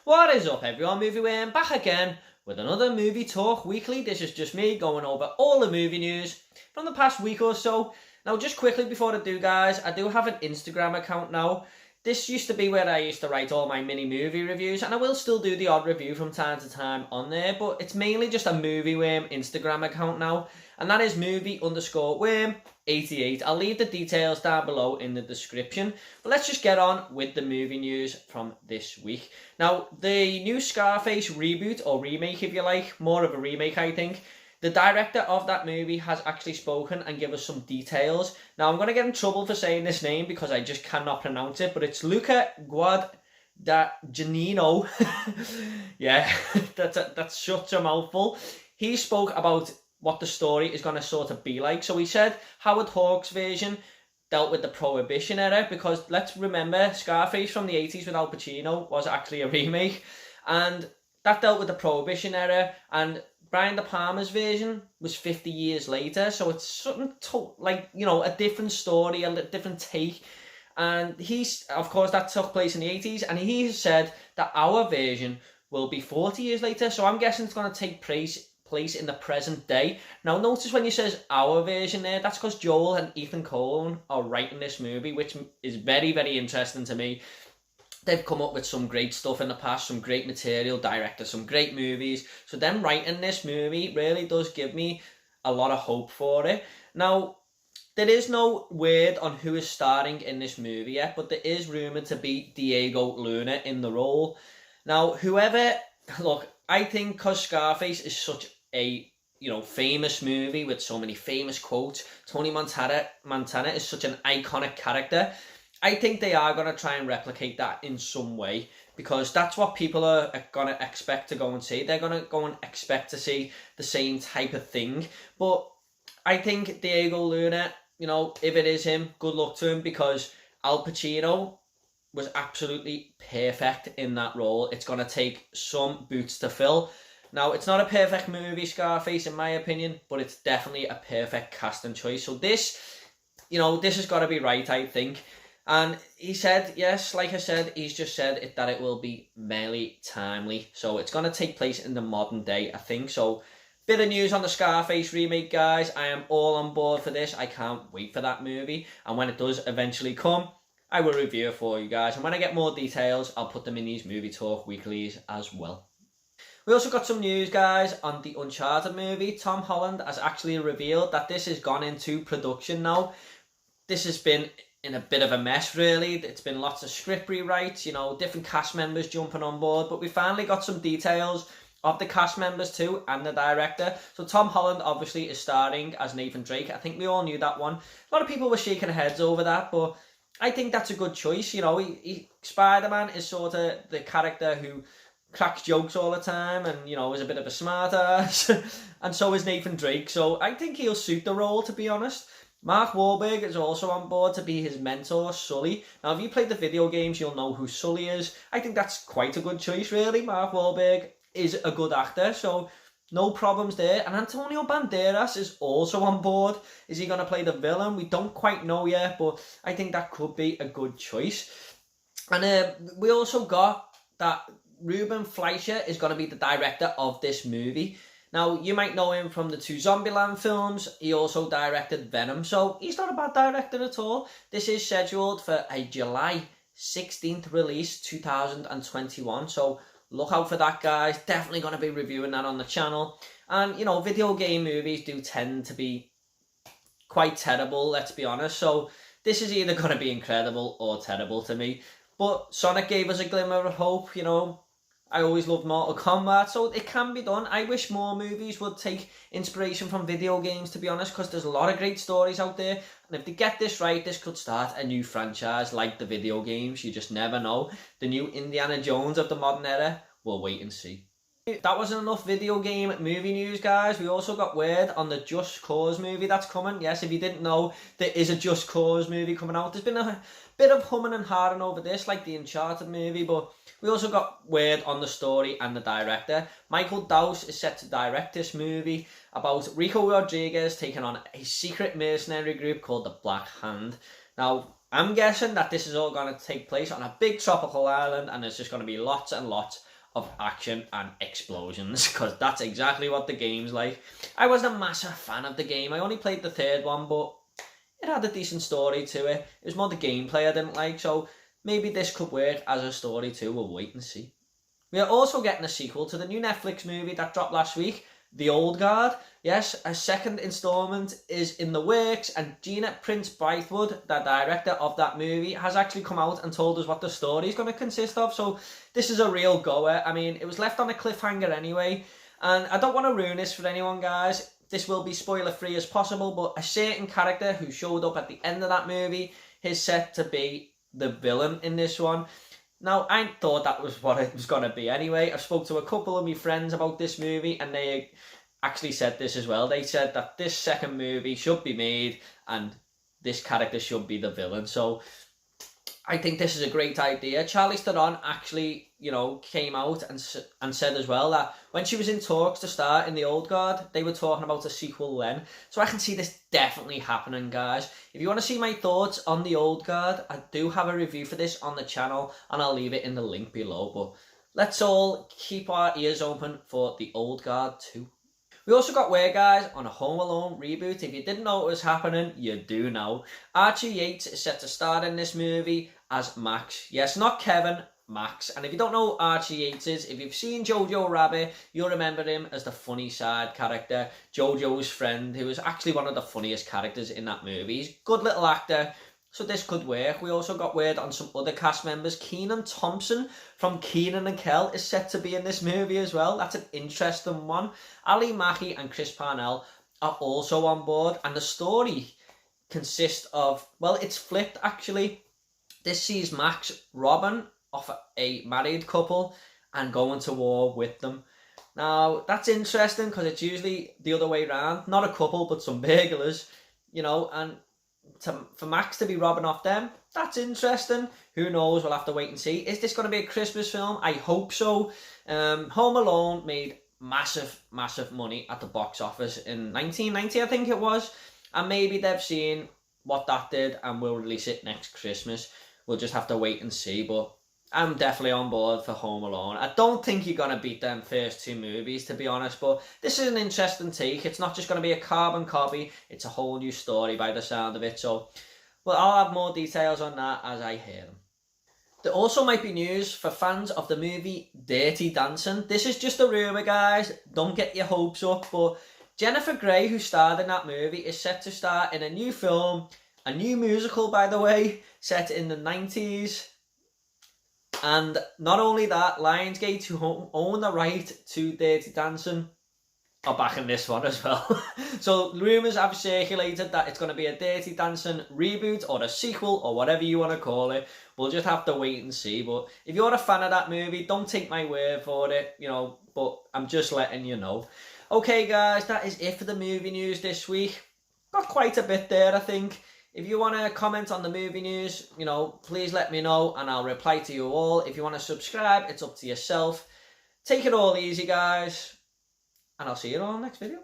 What is up everyone, Movie Worm back again with another Movie Talk Weekly. This is just me going over all the movie news from the past week or so. Now just quickly before I do guys, I do have an Instagram account now. This used to be where I used to write all my mini movie reviews, and I will still do the odd review from time to time on there, but it's mainly just a Movie Worm Instagram account now, and that is movie_worm88. I'll leave the details down below in the description, but let's just get on with the movie news from this week. Now, the new Scarface reboot, or remake if you like, more of a remake I think, the director of that movie has actually spoken and given us some details. Now, I'm going to get in trouble for saying this name because I just cannot pronounce it, but it's Luca Guadagnino. Yeah, that's such a mouthful. He spoke about what the story is going to sort of be like. So he said Howard Hawks' version dealt with the Prohibition era, because let's remember, Scarface from the 80s with Al Pacino was actually a remake, and that dealt with the Prohibition era, and Brian De Palma's version was 50 years later, so it's something like, you know, a different story, a different take. And he's, of course, that took place in the 80s, and he has said that our version will be 40 years later, so I'm guessing it's going to take place in the present day. Now, notice when he says our version there, that's because Joel and Ethan Coen are writing this movie, which is very, very interesting to me. They've come up with some great stuff in the past, some great material, directed some great movies. So them writing this movie really does give me a lot of hope for it. Now, there is no word on who is starring in this movie yet, but there is rumoured to be Diego Luna in the role. Now, look, I think because Scarface is such a, you know, famous movie with so many famous quotes, Tony Montana is such an iconic character. I think they are going to try and replicate that in some way, because that's what people are going to expect to go and see. They're going to go and expect to see the same type of thing. But I think Diego Luna, you know, if it is him, good luck to him, because Al Pacino was absolutely perfect in that role. It's going to take some boots to fill. Now, it's not a perfect movie, Scarface, in my opinion, but it's definitely a perfect casting choice. So this, you know, this has got to be right, I think. And he said, yes, like I said, he's just said that it will be merely timely. So it's going to take place in the modern day, I think. So, bit of news on the Scarface remake, guys. I am all on board for this. I can't wait for that movie. And when it does eventually come, I will review it for you guys. And when I get more details, I'll put them in these Movie Talk Weeklies as well. We also got some news, guys, on the Uncharted movie. Tom Holland has actually revealed that this has gone into production now. This has been in a bit of a mess, really. It's been lots of script rewrites, you know, different cast members jumping on board, but we finally got some details of the cast members too, and the director. So Tom Holland obviously is starring as Nathan Drake. I think we all knew that one. A lot of people were shaking their heads over that, but I think that's a good choice. You know, Spider-Man is sort of the character who cracks jokes all the time and, you know, is a bit of a smart ass. And so is Nathan Drake, so I think he'll suit the role, to be honest. Mark Wahlberg is also on board to be his mentor, Sully. Now, if you played the video games, you'll know who Sully is. I think that's quite a good choice, really. Mark Wahlberg is a good actor, so no problems there. And Antonio Banderas is also on board. Is he going to play the villain? We don't quite know yet, but I think that could be a good choice. And we also got that Ruben Fleischer is going to be the director of this movie. Now, you might know him from the 2 Zombieland films. He also directed Venom, so he's not a bad director at all. This is scheduled for a July 16th release, 2021, so look out for that, guys. Definitely going to be reviewing that on the channel. And, you know, video game movies do tend to be quite terrible, let's be honest, so this is either going to be incredible or terrible to me. But Sonic gave us a glimmer of hope, you know. I always loved Mortal Kombat, so it can be done. I wish more movies would take inspiration from video games, to be honest, because there's a lot of great stories out there. And if they get this right, this could start a new franchise like the video games. You just never know. The new Indiana Jones of the modern era. We'll wait and see. That wasn't enough video game movie news, guys. We also got word on the Just Cause movie that's coming. Yes, if you didn't know, there is a Just Cause movie coming out. There's been a bit of humming and hawing over this, like the Uncharted movie, but we also got word on the story and the director. Michael Dowse is set to direct this movie about Rico Rodriguez taking on a secret mercenary group called the Black Hand. Now, I'm guessing that this is all going to take place on a big tropical island, and there's just going to be lots and lots of action and explosions, because that's exactly what the game's like. I wasn't a massive fan of the game. I only played the third one, but it had a decent story to it. It was more the gameplay I didn't like, so maybe this could work as a story too. We'll wait and see. We are also getting a sequel to the new Netflix movie that dropped last week, The Old Guard. Yes, a second instalment is in the works, and Gina Prince Bythewood, the director of that movie, has actually come out and told us what the story is going to consist of. So this is a real goer. I mean, it was left on a cliffhanger anyway, and I don't want to ruin this for anyone, guys. This will be spoiler free as possible, but a certain character who showed up at the end of that movie is set to be the villain in this one. Now, I thought that was what it was going to be anyway. I spoke to a couple of my friends about this movie, and they actually said this as well. They said that this second movie should be made and this character should be the villain. So I think this is a great idea. Charlize Theron actually, came out and said as well that when she was in talks to start in The Old Guard, they were talking about a sequel then. So I can see this definitely happening, guys. If you want to see my thoughts on The Old Guard, I do have a review for this on the channel, and I'll leave it in the link below. But let's all keep our ears open for The Old Guard 2. We also got word, guys, on a Home Alone reboot. If you didn't know it was happening, you do now. Archie Yates is set to star in this movie as Max. Yes, not Kevin, Max. And if you don't know who Archie Yates is, if you've seen Jojo Rabbit, you'll remember him as the funny side character, Jojo's friend, who was actually one of the funniest characters in that movie. He's a good little actor, so this could work. We also got word on some other cast members. Kenan Thompson from Kenan and Kel is set to be in this movie as well. That's an interesting one. Ali Mackey and Chris Parnell are also on board, and the story consists of, well, it's flipped actually. This sees Max robbing off a married couple and going to war with them. Now, that's interesting because it's usually the other way around. Not a couple, but some burglars, and for Max to be robbing off them, that's interesting. Who knows? We'll have to wait and see. Is this going to be a Christmas film? I hope so. Home Alone made massive money at the box office in 1990, I think it was. And maybe they've seen what that did and will release it next Christmas. We'll just have to wait and see, but I'm definitely on board for Home Alone. I don't think you're going to beat them first two movies, to be honest, but this is an interesting take. It's not just going to be a carbon copy, it's a whole new story by the sound of it. So, well, I'll have more details on that as I hear them. There also might be news for fans of the movie Dirty Dancing. This is just a rumour, guys. Don't get your hopes up, but Jennifer Grey, who starred in that movie, is set to star in a new film, a new musical, by the way, set in the 90s. And not only that, Lionsgate, who own the right to Dirty Dancing, are back in this one as well. So rumours have circulated that it's going to be a Dirty Dancing reboot or a sequel or whatever you want to call it. We'll just have to wait and see. But if you're a fan of that movie, don't take my word for it, but I'm just letting you know. Okay, guys, that is it for the movie news this week. Got quite a bit there, I think. If you want to comment on the movie news, please let me know and I'll reply to you all. If you want to subscribe, it's up to yourself. Take it all easy, guys. And I'll see you all in the next video.